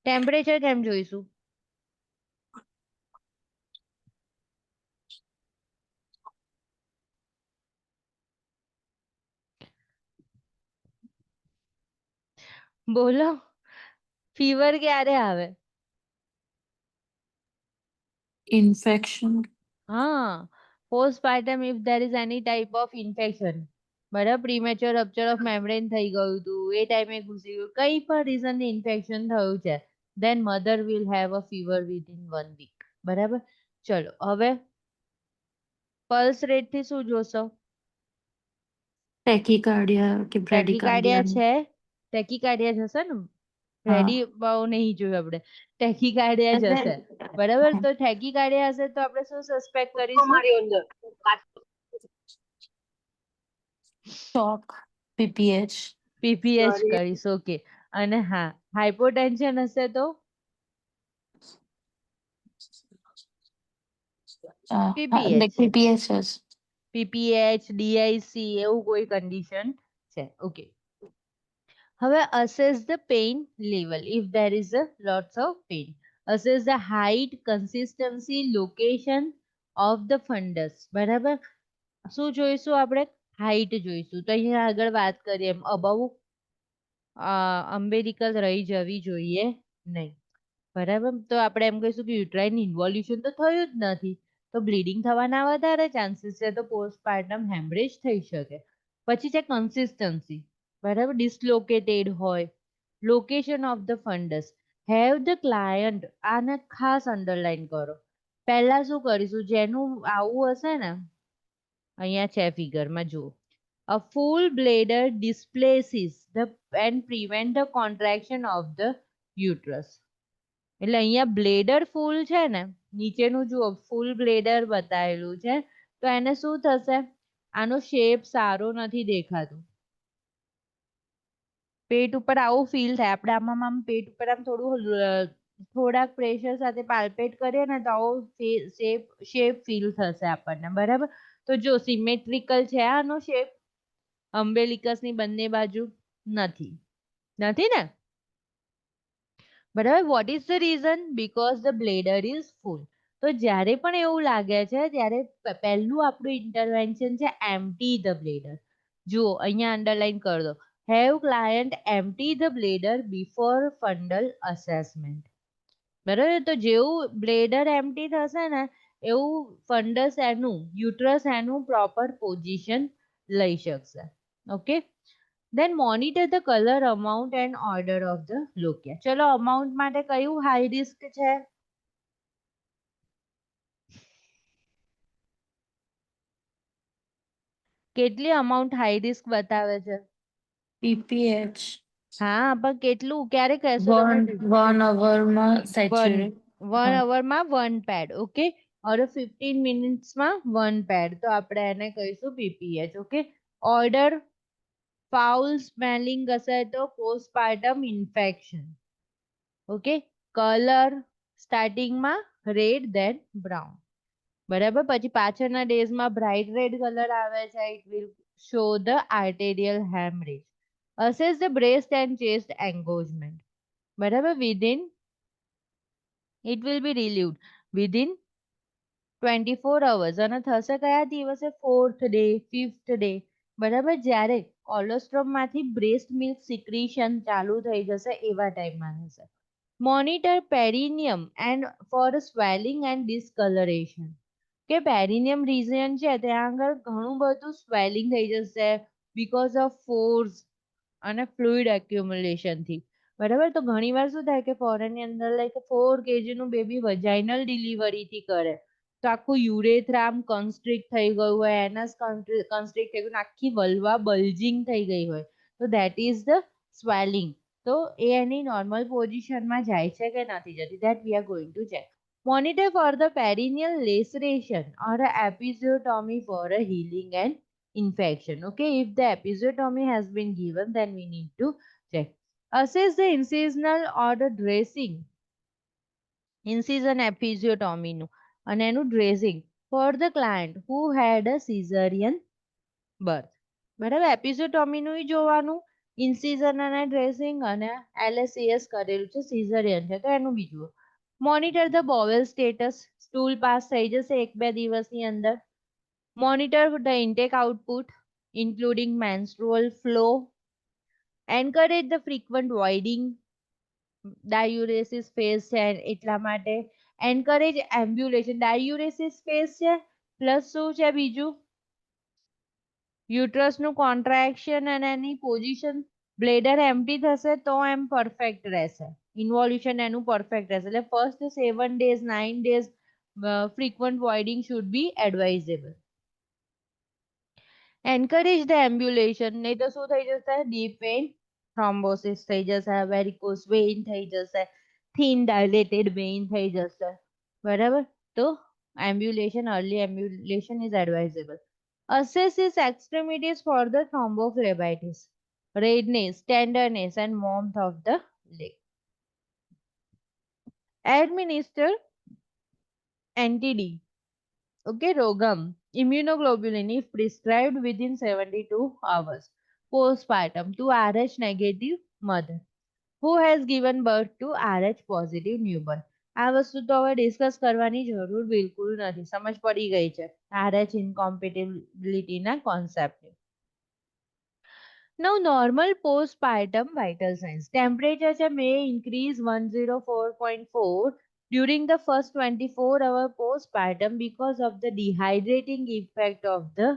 ટેમ્પરેચર કેમ જોઈશું? બોલો. ફીવર ક્યારે આવે? ઇન્ફેક્શન. હા, postpartum if there is any type of infection. બરાબર, પ્રીમેચ્યોર રપ્ચર ઓફ મેમ્બ્રેન થઈ ગયું હતું, એ ટાઈમે ઘૂસી ગયું, કઈ પણ રીઝન ઇન્ફેક્શન થયું છે, then mother will have a fever within 1 week. બરાબર. ચલો હવે પલ્સ રેટ થી શું જોશો? ટેકીકાર્ડિયા કે ટેકીકાર્ડિયા બ્રેડિકાર્ડિયા. છે, ટેકીકાર્ડિયા જશે ને. રેડી બહુ નહીં જોયું આપણે, ટેકીકાર્ડિયા જશે. બરાબર, તો ટેકીકાર્ડિયા હશે તો આપણે શું સસ્પેક્ટ કરીશું? શોક, પીપીએચ. પીપીએચ કરીશું. ઓકે. અને હા, હાઇપોટેન્શન હશે તો પીપીએચ જ. પીપીએચ, ડીઆઈસી એવું કોઈ કન્ડિશન છે. ઓકે. હવે assess the pain level if there is a lots of pain. Assess the height, consistency, location of the fundus. બરાબર. શું જોઈશું આપણે? હાઈટ જોઈશું. તો અહીંયા આગળ વાત કરીએ એમ અબાઉ અમ્બેલિકલ રહી જવી જોઈએ નહીં. બરાબર. તો આપણે એમ કહીશું કે યુટ્રાઇન ઇન્વોલ્યુશન તો થયું જ નથી, તો બ્લીડિંગ થવાના વધારે ચાન્સીસ છે, તો પોસ્ટપાર્ટમ હેમરેજ થઈ શકે. પછી છે કન્સિસ્ટન્સી. બરાબર, ડિસલોકેટેડ હોય. Location of the fundus. Have the client, આને ખાસ અંડરલાઈન કરો. પહેલા શું કરીશું? જેનું આવું હશે ને, અહીંયા છે ફિગરમાં જુઓ. A full bladder displaces the and prevent the contraction of the uterus. એટલે અહીંયા બ્લેડર ફૂલ છે ને, નીચેનું જુઓ ફૂલ બ્લેડર બતાવેલું છે, તો એને શું થશે? આનો શેપ સારો નથી દેખાતું. પેટ ઉપર આવું ફીલ થાય. આપણે આમ પેટ ઉપર આમ થોડાક પ્રેશર સાથે પાલ્પેટ કરીએ ને તો આવો શેપ ફીલ થશે આપણને. બરાબર. તો જો સિમેટ્રિકલ છે આનો શેપ, અમ્બેલિકસની બંને બાજુ નથી ને. બરાબર. Vote is the reason? Because the bladder is full. તો જ્યારે પણ એવું લાગે છે ત્યારે પહેલું આપણું ઇન્ટરવેન્શન છે એમ્પ્ટી ધ બ્લેડર. જુઓ અહીંયા અંડરલાઈન કરી દો. Have client empty the bladder before fundal assessment. બરાબર. તો જેવું બ્લેડર એમ્પ્ટી થશે ને એવું ફંડસ એનું યુટ્રસ એનું પ્રોપર પોઝિશન લઈ શકશે. Okay. Then monitor the color, amount and order of the lochia. ચલો amount માટે કયું હાઈ રિસ્ક છે? કેટલી અમાઉન્ટ હાઈ રિસ્ક બતાવે છે? પીપીએચ. હા, પણ કેટલું? ક્યારે કહેશો તમે? 1 અવરમાં સેચ્યુરેટ. 1 અવરમાં 1 પેડ. ઓકે. और 15 મિનિટ્સમાં 1 પેડ. તો આપણે એને કહીશું PPH. Okay. Odour foul smelling હશે તો પોસ્ટપાર્ટમ ઇન્ફેક્શન. ઓકે. કલર સ્ટાર્ટિંગમાં રેડ ધેન બ્રાઉન. બરાબર. પછી પાછળના ડેઝમાં બ્રાઇટ રેડ કલર આવે છે. It will show the arterial haemorrhage. Assess the breast and chest engorgement. બરાબર. Within it will be relieved within 24 hours અને થશે કયા દિવસે? 4th day, 5th day. બરાબર. જ્યારે કોલોસ્ટ્રમમાંથી બ્રેસ્ટ મિલ્ક સિક્રીશન ચાલુ થઈ જશે એવા ટાઈમમાં થશે. Monitor perineum and for swelling and discolouration. કે પેરિનિયમ રિજન છે ત્યાં આગળ ઘણું બધું સ્વેલિંગ થઈ જશે બીકોઝ ઓફ ફોર્સ અને ફ્લુઇડ એક્યુમ્યુલેશન થી. બરાબર. તો ઘણી વાર શું થાય કે ફોરેન ની અંદર લાઈક 4 kg નું બેબી વજાઇનલ ડિલિવરી થી કરે તો આખું યુરેથ્રામ કન્સ્ટ્રિક્ટ થઈ ગયું હોય, એનસ કન્સ્ટ્રિક્ટ થઈ ગયું, આખી વલ્વા બલ્જિંગ થઈ ગઈ હોય, તો ધેટ ઇઝ ધ સ્વેલિંગ. તો એ એની નોર્મલ પોઝિશનમાં જાય છે કે નથી જતી, that we are going to check. Monitor for the perineal laceration or a episiotomy for a healing and infection. Okay, if the episiotomy has been given, then we need to check. Assess the incisional or the dressing. Incision episiotomy નું અને એનું dressing for the client who had a cesarean birth. બરાબર. એપિઝોટોમી નું જોવાનું, ઇન્સિઝન અને dressing અને LSCS કરેલું છે, સિઝરિયન છે તો એનું બીજું. Monitor the bowel status. Stool pass થઈ જશે 1-2 દિવસની અંદર. Monitor the intake output including menstrual flow. Encourage the frequent voiding. Diuresis phase છે એટલા માટે એન્કરેજ એમ્બ્યુલેશન. ડાયુરેસિસ ફેઝ છે પ્લસ શું છે બીજું? યુટ્રસનું કોન્ટ્રાક્શન અને એની પોઝિશન. બ્લેડર એમ્પ્ટી થશે તો એમ પરફેક્ટ રહેશે, ઇન્વોલ્યુશન એનું પરફેક્ટ રહેશે. એટલે first 7 days 9 days frequent voiding should be advisable. Encourage the ambulation. નહીં તો શું થઈ જશે? ડીપ વેઇન થ્રોમ્બોસિસ થઈ જશે, વેરિકોસ વેઇન થઈ જશે, થિન ડાયલેટેડ વેઇન થઈ જશે. બરાબર. તો ambulation, early ambulation is advisable. Assess his extremities for the thrombophlebitis, redness, tenderness, and warmth of the leg. Administer anti-D. Okay, Rogam, immunoglobulin if prescribed within 72 hours. Postpartum to RH negative mother who has given birth to RH positive newborn. આ વસ્તુ તો હવે discuss કરવાની જરૂર બિલકુલ નથી, સમજ પડી ગઈ છે RH ઇનકોમ્પેટિબિલિટીના concept. Now normal postpartum vital signs. Temperature may increase 104.4 during the first 24-hour postpartum because of the dehydrating effect of the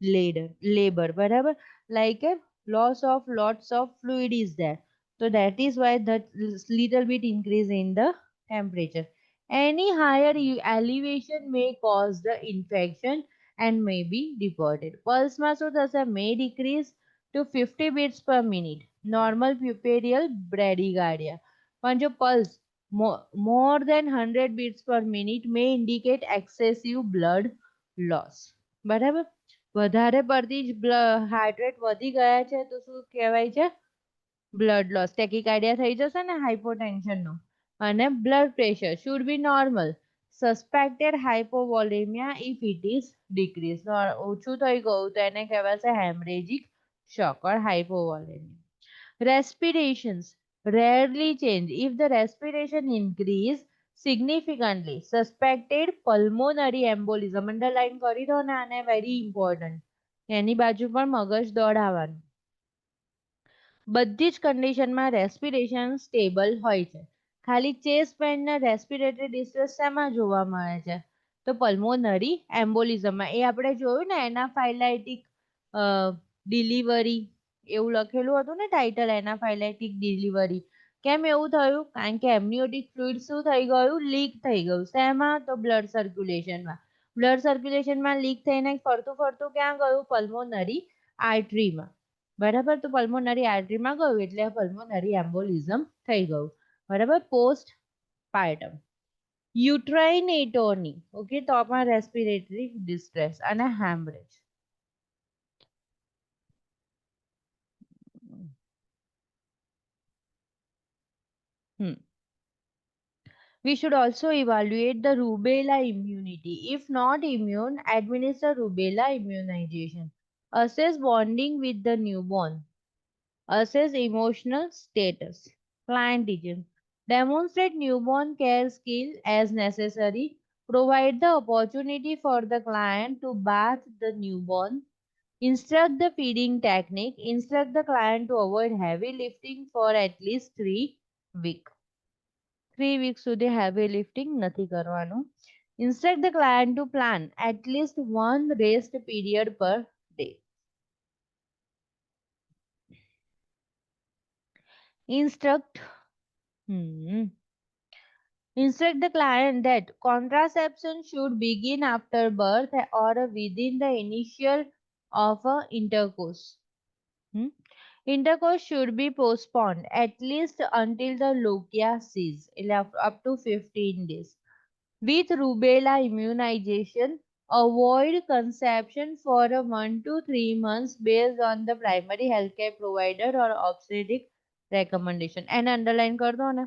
labor. બરાબર. Like a loss of lots of fluid is there. So that is why that little bit increase in the temperature. Any higher elevation may cause the infection and may be reported. Pulse માં શું થશે? May decrease to 50 beats per minute. Normal puerperal bradycardia. પણ જો pulse more than 100 beats per minute may indicate excessive blood loss. બરાબર. વધારે પડતી જ heart rate વધી ગયા છે તો શું કહેવાય છે? Blood loss. ટેકિકાર્ડિયા થઈ જશે ને હાઇપોટેન્શનનો. અને blood pressure should be normal. Suspected hypovolemia if it is decrease. ઓછું થઈ ગયું તો એને કહેવાશે haemorrhagic shock or hypovolemia. Respirations rarely change. If the respiration increase significantly, suspected pulmonary embolism. Underline કરી દો ને આને, very important. એની બાજુ પણ મગજ દોડાવવાનું. બધી જ કન્ડિશનમાં રેસ્પિરેશન સ્ટેબલ હોય છે. ખાલી ચેસ્ટ પેઇનના રેસ્પિરેટરી ડિસ્ટ્રેસ શેમાં જોવા મળે છે? તો પલ્મોનરી એમ્બોલિઝમમાં. એ આપણે જોયું ને એનાફાઇલાઇટિક ડિલિવરી એવું લખેલું હતું ને ટાઇટલ, એનાફાઇલાઇટિક ડિલિવરી. કેમ એવું થયું? કારણ કે એમનિયોટિક ફ્લુઇડ શું થઈ ગયું? લીક થઈ ગયું. શેમાં? તો બ્લડ સર્ક્યુલેશનમાં. બ્લડ સર્ક્યુલેશનમાં લીક થઈને ફરતું ફરતું ક્યાં ગયું? પલ્મોનરી આર્ટરીમાં. બરાબર. તો પલ્મોનરી આર્ટરીમાં ગયું એટલે પલ્મોનરી એમ્બોલિઝમ થઈ ગયું. બરાબર. Post પાર્ટમ uterine એટોની. ઓકે, તો પણ રેસ્પિરેટરી ડિસ્ટ્રેસ અને haemorrhage. We should also evaluate the rubella immunity. If not immune, administer rubella immunization. Assess bonding with the newborn. Assess emotional status. Client agent. Demonstrate newborn care skill as necessary. Provide the opportunity for the client to bath the newborn. Instruct the feeding technique. Instruct the client to avoid heavy lifting for at least 3 weeks. 3 weeks સુધી heavy lifting નથી કરવાનું. Instruct the client to plan at least one rest period per day. Instruct Instruct the client that contraception should begin after birth or within the initial of intercourse. Intercourse should be postponed at least until the lochia cease, up to 15 days. With rubella immunization, avoid conception for 1 to 3 months based on the primary healthcare provider or obstetric recommendation. And underline कर दो ना.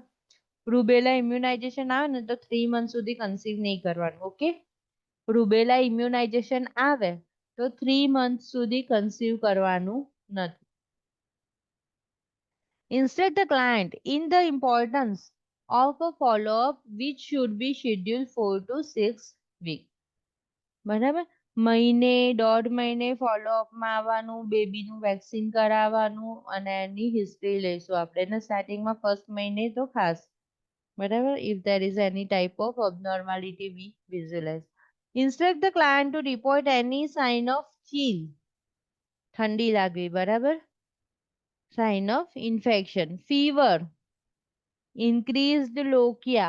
Rubella immunization આવે ને તો 3 months સુધી conceive નહીં કરવાનું. Okay? Rubella immunization આવે તો 3 months સુધી conceive કરવાનું નથી. Instruct the client in the importance of a follow-up which should be scheduled 4 to 6 weeks. બરાબર મહિને દોઢ મહિને ફોલોઅપમાં આવવાનું બેબીનું વેક્સિન કરાવવાનું અને એની હિસ્ટ્રી લઈશું આપણે એને સ્ટાર્ટિંગમાં ફર્સ્ટ મહિને તો ખાસ બરાબર if there is any type of abnormality we visualize. Instruct the client to report any sign of chill ઠંડી લાગવી બરાબર sign of infection fever increased lochia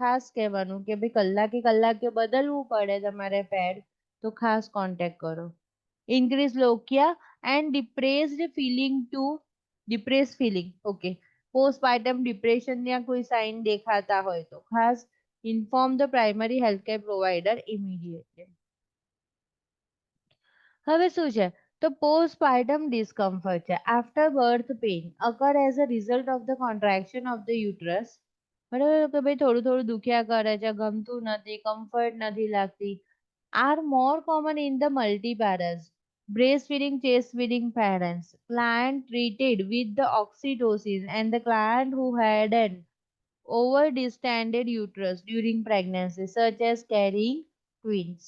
ખાસ કહેવાનું કે ભાઈ કલાકે બદલવું પડે તમારે પેડ તો ખાસ કોન્ટેક્ટ કરો increase lochia and depressed feeling okay postpartum depression ના કોઈ સાઇન દેખાતા હોય તો ખાસ inform the primary healthcare provider immediately. હવે શું છે તો postpartum discomfort છે after birth pain occur as a result of the contraction of the uterus બરાબર કે ભાઈ થોડું થોડું દુખ્યા કરે છે ગમતું નથી કમ્ફર્ટ નથી લાગતી are more common in the multiparous breastfeeding chest feeding parents client treated with the oxytocin and the client who had an over distended uterus during pregnancy such as carrying twins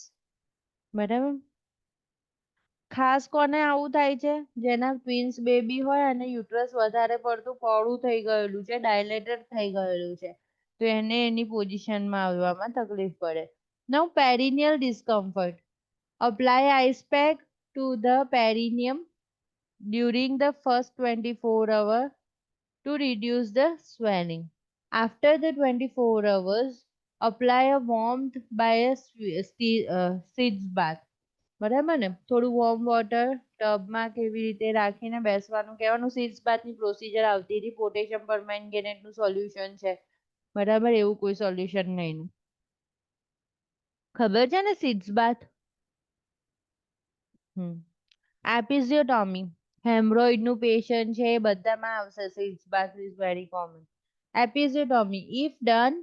બરાબર ખાસ કોને આવું થાય છે જેના twins baby હોય અને uterus વધારે પડતું પહોળું થઈ ગયેલું છે ડાયલેટેડ થઈ ગયેલું છે તો એને એની પોઝિશનમાં આવવામાં તકલીફ પડે. Now perineal discomfort. Apply ice pack to the perineum during the first 24 hours to reduce the swelling. After the 24 hours, apply a warmth by a sitz bath. બરાબર ને થોડું વોર્મ વોટર ટબમાં કેવી રીતે રાખીને બેસવાનું કહેવાનું સીટ્સ બાથની પ્રોસિજર આવતી હતી પોટેશિયમ પરમેંગેનેટનું સોલ્યુશન છે બરાબર એવું કોઈ સોલ્યુશન નહીં ખબર છે ને સીટ્સ બાથ એપિઝિયોટોમી હેમરોઇડનું પેશન્ટ છે એ બધામાં આવશે sitz bath is very common episiotomy if done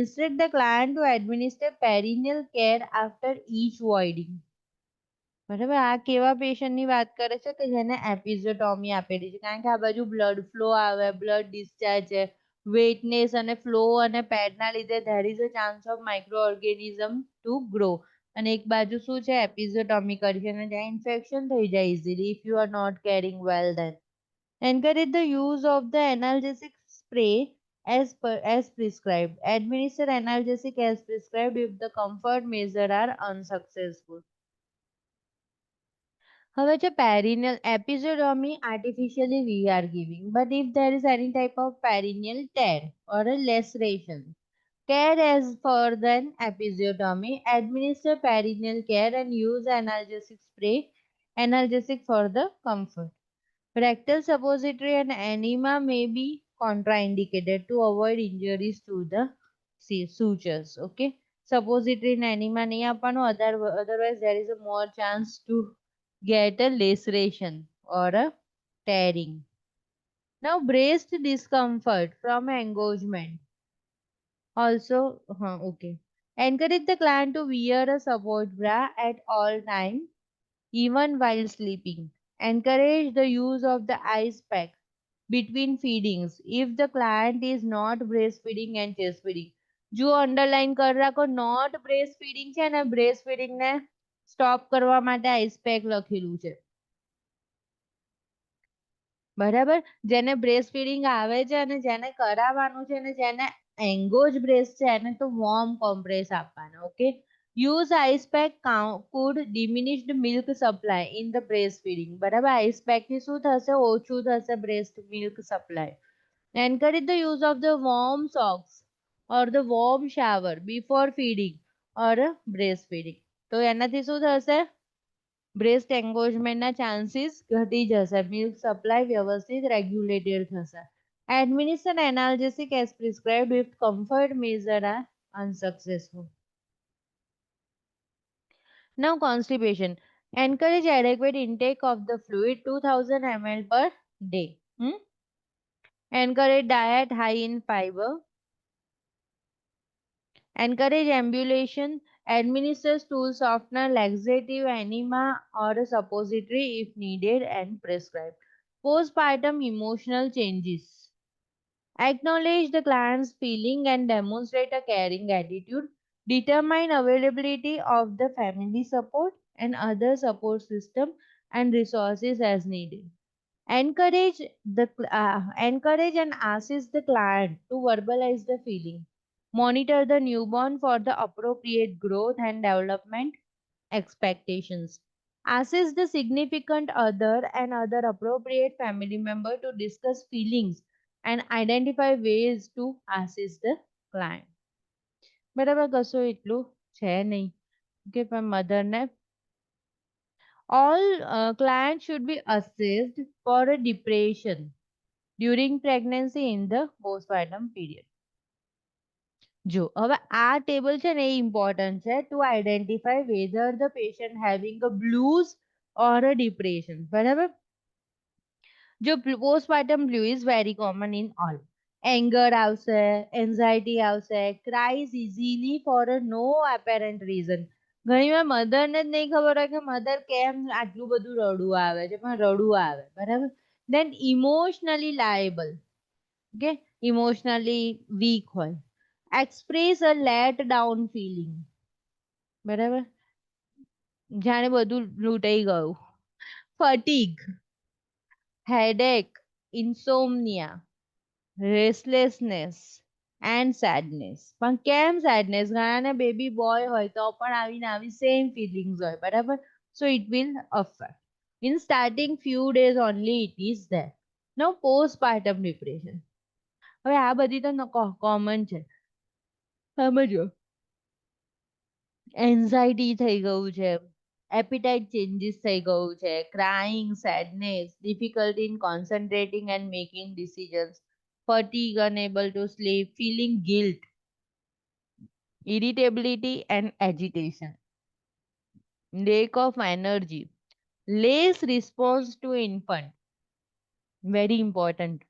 instruct the client to administer perineal care after each voiding. બરાબર આ કેવા પેશન્ટની વાત કરે છે કે જેને એપિઝોટોમી આપેલી છે કારણ કે આ બાજુ બ્લડ ફ્લો આવે બ્લડ ડિસ્ચાર્જ છે વેટનેસ અને ફ્લો અને પેડના લીધે there is a chance of micro organism two grow અને એક બાજુ શું છે એપિઝોટોમી કરી છે અને ત્યાં ઇન્ફેક્શન થઈ જાય easily if you are not caring well then encourage the use of the analgesic spray as prescribed administer analgesic as prescribed if the comfort measures are unsuccessful. હવે છે perineal episiotomy artificially we are giving but if there is any type of perineal tear or a laceration care as for than episiotomy administer perineal care and use analgesic for the comfort. Rectal suppository and enema may be contraindicated to avoid injuries to the sutures. Okay, suppository and enema nahi apano otherwise there is a more chance to get a laceration or a tearing. Now breast discomfort from engorgement. Also, okay. Encourage the client to wear a support bra at all time, even while sleeping. Encourage the use of the ice pack between feedings if the client is not breastfeeding and chest feeding. જો underline કરી રાખો not breast feeding છે ને breast feeding ને stop કરવા માટે ice pack લખેલું છે બરાબર જેને બ્રેસ્ટ ફીડિંગ આવે છે અને જેને કરાવવાનું છે અને જેને એંગોજ બ્રેસ્ટ છે એને તો વોર્મ કોમ્પ્રેસ આપવાના okay use ice pack could diminish the milk supply in the breastfeeding બરાબર આઈસ પેક થી શું થશે ઓછું થશે breast milk supply. Encourage the use of the warm socks or the warm shower before feeding or breastfeeding. તો એનાથી શું થશે બ્રેસ્ટ એન્ગોજમેન્ટના ચાન્સીસ ઘટી જશે મિલ્ક સપ્લાય વ્યવસ્થિત રેગ્યુલેટેડ થશે administer analgesic as prescribed if comfort measure are unsuccessful. Now constipation. Encourage adequate intake of the fluid 2000 ml per day. Encourage diet high in fiber. Encourage ambulation. Administer stool softener, laxative, enema, or a suppository if needed and prescribed. Postpartum emotional changes. Acknowledge the client's feeling and demonstrate a caring attitude. Determine availability of the family support and other support system and resources as needed. Encourage and assist the client to verbalize the feeling. Monitor the newborn for the appropriate growth and development expectations. Assist the significant other and other appropriate family member to discuss feelings and identify ways to assist the client. બરાબર કશું એટલું છે નહીં કે પણ મધરને all clients should be assessed for a depression during pregnancy in the postpartum period. જો હવે આ ટેબલ છે ને એ ઇમ્પોર્ટન્ટ છે two identify whether the patient having a blues or a depression બરાબર જો postpartum blue is very common in all. Anger આવશે anxiety આવશે cries easily for a no apparent reason. ઘણીવાર મધરને જ નહીં ખબર હોય કે મધર કેમ આટલું બધું રડવું આવે છે પણ રડવું આવે બરાબર then emotionally liable okay emotionally weak હોય express a let down feeling બરાબર જાણે બધું લૂંટાઈ ગયું fatigue headache insomnia restlessness and sadness પણ કેમ sadness ઘણાને બેબી બોય હોય તો પણ આવીને આવી સેમ ફિલિંગ્સ હોય બરાબર so it will affect in starting few days only it is there now postpartum depression હવે આ બધી તો કોમન છે સમજો એન્ઝાઇટી થઈ ગયું છે એપિટાઇટ ચેન્જીસ થઈ ગયું છે crying sadness difficulty in concentrating and making decisions fatigue unable to sleep feeling guilt irritability and agitation lack of energy less response to infant very important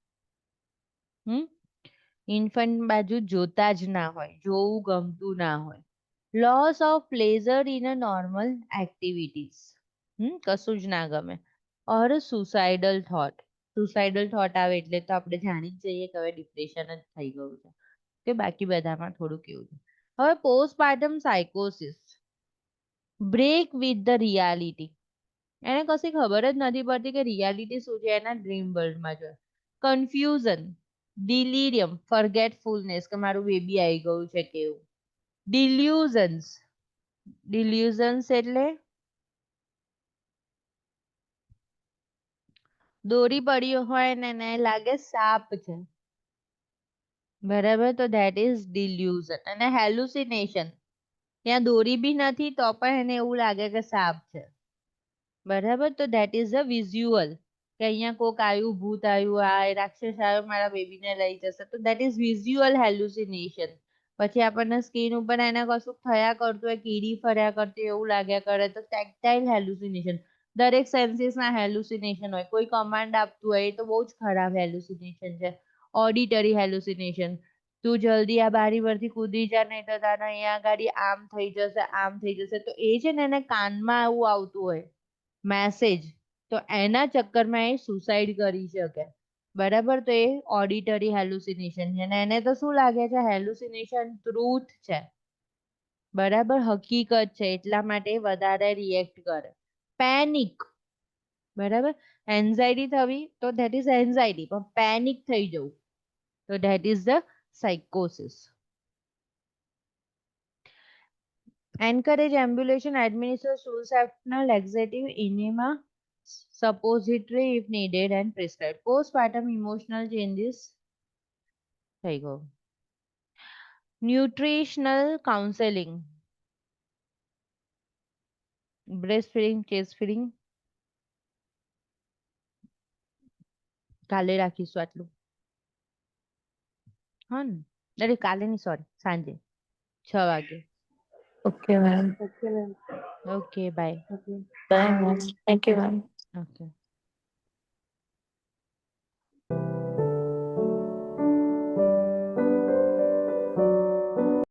infant બાજુ જોતા જ ના હોય જોવું ગમતું ના હોય loss of pleasure in a normal activities કશું જ ના ગમે or a suicidal thought આવે એટલે તો આપણે જાણી જ જઈએ કે હવે ડિપ્રેશન જ થઈ ગયું છે કે બાકી બધામાં થોડુંક એવું છે હવે postpartum psychosis break with the reality એને કશી ખબર જ નથી પડતી કે રિયાલિટી શું છે એના ડ્રીમ વર્લ્ડમાં છે કન્ફ્યુઝન delirium forgetfulness કે મારું બેબી આવી ગયું છે કે એવું delusions એટલે દોરી પડી હોય ને એને લાગે સાપ છે બરાબર તો that is delusion અને hallucination ત્યાં દોરી બી નથી તો પણ એને એવું લાગે કે સાપ છે બરાબર તો that is a visual કે અહીંયા કોક આવ્યું ભૂત આવ્યું આ રાક્ષસ આવ્યો મારા બેબીને લઈ જશે તો that is visual hallucination પછી આપણને સ્કિન ઉપર એના કશું થયા કરતું હોય કીડી ફર્યા કરતી એવું लाग्या કરે તો tactile hallucination દરેક સેન્સીસના hallucination હોય કોઈ કમાન્ડ આપતું હોય એ તો બહુ જ ખરાબ hallucination છે ઓડિટરી hallucination તું જલ્દી આ બારી પરથી કૂદી જા નહીં તો તારે અહીંયા આગળ આમ થઈ જશે આમ થઈ જશે તો એ છે ને એને કાનમાં આવું આવતું હોય મેસેજ તો એના ચક્કરમાં એ સુસાઇડ કરી શકે બરાબર તો એ ઓડિટરી હેલુસિનેશન છે અને એને તો શું લાગે છે હેલુસિનેશન ટ્રુથ છે બરાબર હકીકત છે એટલા માટે વધારે રિએક્ટ કરે પેનિક બરાબર એન્ઝાયટી થવી તો ધેટ ઇઝ એન્ઝાયટી પણ પેનિક થઈ જવું તો that is the psychosis. Encourage ambulation, administer sulfatanol laxative, enema, suppository if needed, and prescribe. Postpartum emotional changes. There you go. Nutritional counseling. Breastfeeding, chest feeding. કાલે રાખીશું આટલું હા ને અરે કાલે નહીં સોરી સાંજે 6 વાગે Okay, ma'am. Okay, ma'am. Okay bye Okay. Bye, ma'am. Thank you, ma'am. Okay